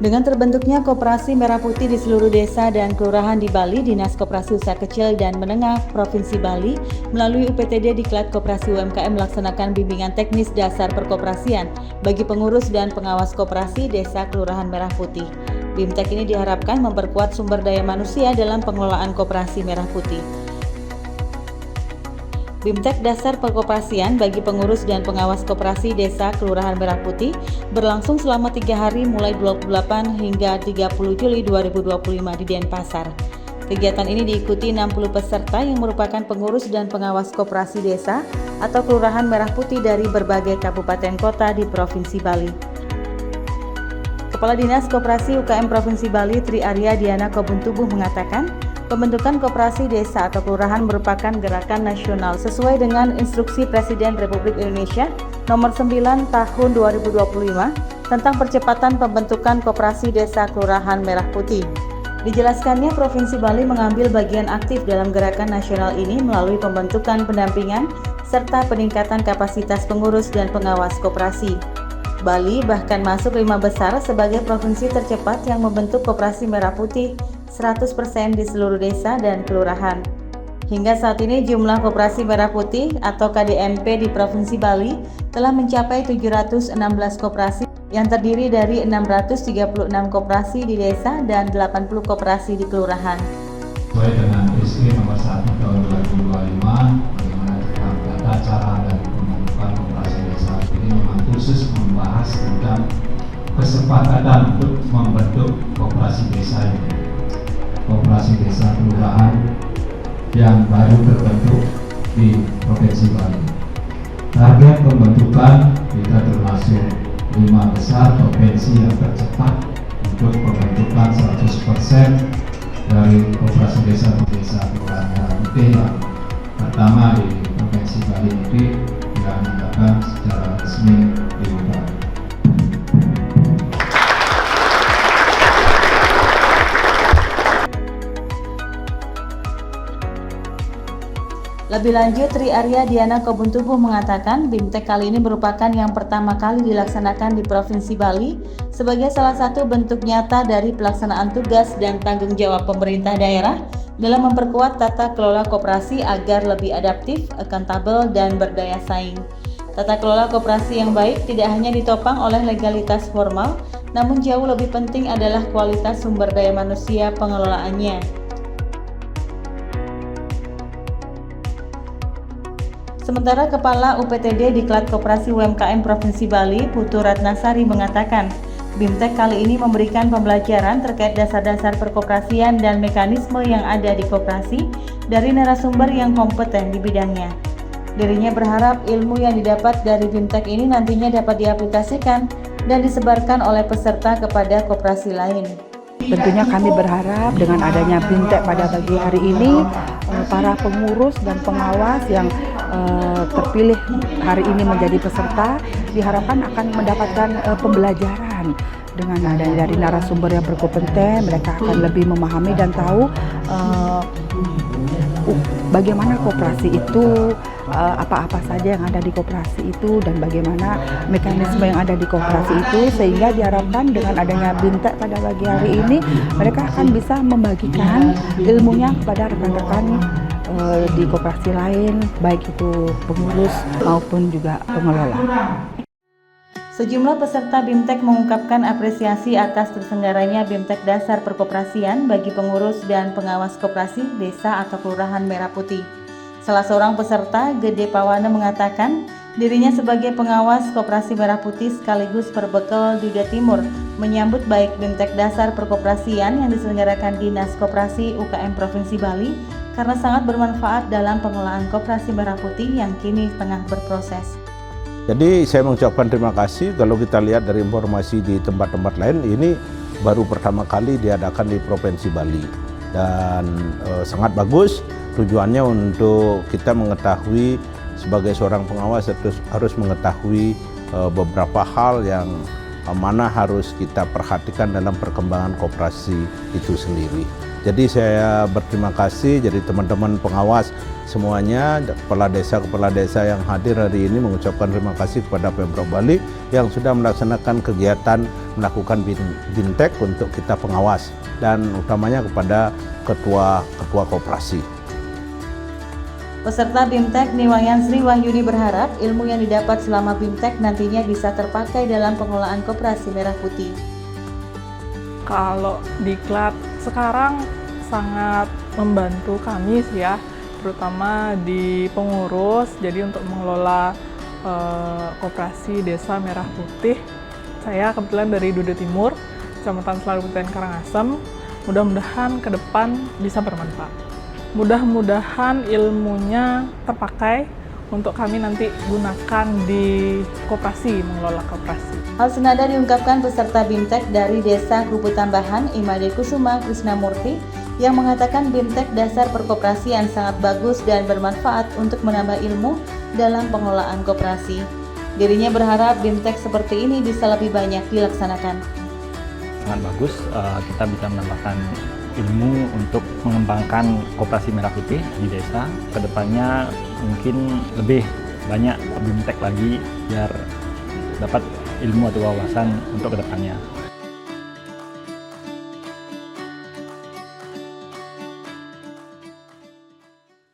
Dengan terbentuknya Koperasi Merah Putih di seluruh desa dan kelurahan di Bali, Dinas Koperasi Usaha Kecil dan Menengah Provinsi Bali melalui UPTD Diklat Koperasi UMKM melaksanakan bimbingan teknis dasar perkoperasian bagi pengurus dan pengawas koperasi desa kelurahan Merah Putih. BIMTEK ini diharapkan memperkuat sumber daya manusia dalam pengelolaan Koperasi Merah Putih. BIMTEK Dasar Perkoperasian bagi pengurus dan pengawas koperasi desa Kelurahan Merah Putih berlangsung selama 3 hari mulai 28 hingga 30 Juli 2025 di Denpasar. Kegiatan ini diikuti 60 peserta yang merupakan pengurus dan pengawas koperasi desa atau Kelurahan Merah Putih dari berbagai kabupaten kota di Provinsi Bali. Kepala Dinas Koperasi UKM Provinsi Bali Tri Arya Diana Kobuntubuh mengatakan, pembentukan koperasi desa atau kelurahan merupakan gerakan nasional sesuai dengan Instruksi Presiden Republik Indonesia Nomor 9 Tahun 2025 tentang percepatan pembentukan koperasi desa Kelurahan Merah Putih. Dijelaskannya, Provinsi Bali mengambil bagian aktif dalam gerakan nasional ini melalui pembentukan pendampingan serta peningkatan kapasitas pengurus dan pengawas koperasi. Bali bahkan masuk 5 besar sebagai provinsi tercepat yang membentuk Koperasi Merah Putih 100% di seluruh desa dan kelurahan. Hingga saat ini jumlah Koperasi Merah Putih atau KDMP di Provinsi Bali telah mencapai 716 koperasi yang terdiri dari 636 koperasi di desa dan 80 koperasi di kelurahan. Sesuai dengan SP nomor 1 tahun 2025, bagaimana tata cara dari pembentukan koperasi desa ini memang khusus membahas tentang kesepakatan untuk membentuk koperasi desa ini. Koperasi desa kelurahan yang baru terbentuk di Provinsi Bali. Target pembentukan kita termasuk 5 besar provinsi yang tercepat untuk pembentukan 100% dari koperasi desa kelurahan Merah Putih yang pertama di Provinsi Bali ini yang akan secara resmi dibuka. Lebih lanjut, Tri Arya Diana Kobuntubuh mengatakan BIMTEK kali ini merupakan yang pertama kali dilaksanakan di Provinsi Bali sebagai salah satu bentuk nyata dari pelaksanaan tugas dan tanggung jawab pemerintah daerah dalam memperkuat tata kelola koperasi agar lebih adaptif, akuntabel, dan berdaya saing. Tata kelola koperasi yang baik tidak hanya ditopang oleh legalitas formal, namun jauh lebih penting adalah kualitas sumber daya manusia pengelolaannya. Sementara Kepala UPTD Diklat Koperasi UMKM Provinsi Bali, Putu Ratnasari mengatakan, BIMTEK kali ini memberikan pembelajaran terkait dasar-dasar perkoperasian dan mekanisme yang ada di koperasi dari narasumber yang kompeten di bidangnya. Dirinya berharap ilmu yang didapat dari BIMTEK ini nantinya dapat diaplikasikan dan disebarkan oleh peserta kepada koperasi lain. Tentunya kami berharap dengan adanya BIMTEK pada pagi hari ini, para pengurus dan pengawas yang terpilih hari ini menjadi peserta diharapkan akan mendapatkan pembelajaran dengan adanya dari narasumber yang berkompeten. Mereka akan lebih memahami dan tahu bagaimana koperasi itu, apa-apa saja yang ada di koperasi itu, dan bagaimana mekanisme yang ada di koperasi itu, sehingga diharapkan dengan adanya BIMTEK pada pagi hari ini mereka akan bisa membagikan ilmunya kepada rekan-rekan di koperasi lain, baik itu pengurus maupun juga pengelola. Sejumlah peserta BIMTEK mengungkapkan apresiasi atas terselenggaranya BIMTEK Dasar Perkoperasian bagi pengurus dan pengawas koperasi desa atau Kelurahan Merah Putih. Salah seorang peserta, Gede Pawana, mengatakan dirinya sebagai pengawas Koperasi Merah Putih sekaligus perbekal Duda Timur menyambut baik BIMTEK Dasar Perkoperasian yang diselenggarakan Dinas Koperasi UKM Provinsi Bali karena sangat bermanfaat dalam pengelolaan Koperasi Merah Putih yang kini tengah berproses. Jadi saya mengucapkan terima kasih. Kalau kita lihat dari informasi di tempat-tempat lain, ini baru pertama kali diadakan di Provinsi Bali dan sangat bagus. Tujuannya untuk kita mengetahui sebagai seorang pengawas harus mengetahui beberapa hal yang mana harus kita perhatikan dalam perkembangan koperasi itu sendiri. Jadi saya berterima kasih jadi teman-teman pengawas semuanya, kepala desa yang hadir hari ini mengucapkan terima kasih kepada Pemprov Bali yang sudah melaksanakan kegiatan melakukan BIMTEK untuk kita pengawas dan utamanya kepada ketua koperasi. Peserta BIMTEK Niwayan Sri Wahyuni berharap ilmu yang didapat selama BIMTEK nantinya bisa terpakai dalam pengelolaan koperasi Merah Putih. Kalau diklat sekarang sangat membantu kami sih ya, terutama di pengurus. Jadi untuk mengelola koperasi Desa Merah Putih, saya kebetulan dari Dude Timur, Kecamatan Selaru Kabupaten Karangasem. Mudah-mudahan ke depan bisa bermanfaat. Mudah-mudahan ilmunya terpakai untuk kami nanti gunakan di koperasi, mengelola koperasi. Hal senada diungkapkan peserta BIMTEK dari Desa Kruput Tambahan Imade Kusuma Krisnamurti yang mengatakan BIMTEK dasar perkoperasian sangat bagus dan bermanfaat untuk menambah ilmu dalam pengelolaan koperasi. Dirinya berharap BIMTEK seperti ini bisa lebih banyak dilaksanakan. Sangat bagus, kita bisa menambahkan ilmu untuk mengembangkan koperasi Merah Putih di desa. Kedepannya mungkin lebih banyak BIMTEK lagi biar dapat ilmu atau wawasan untuk kedepannya.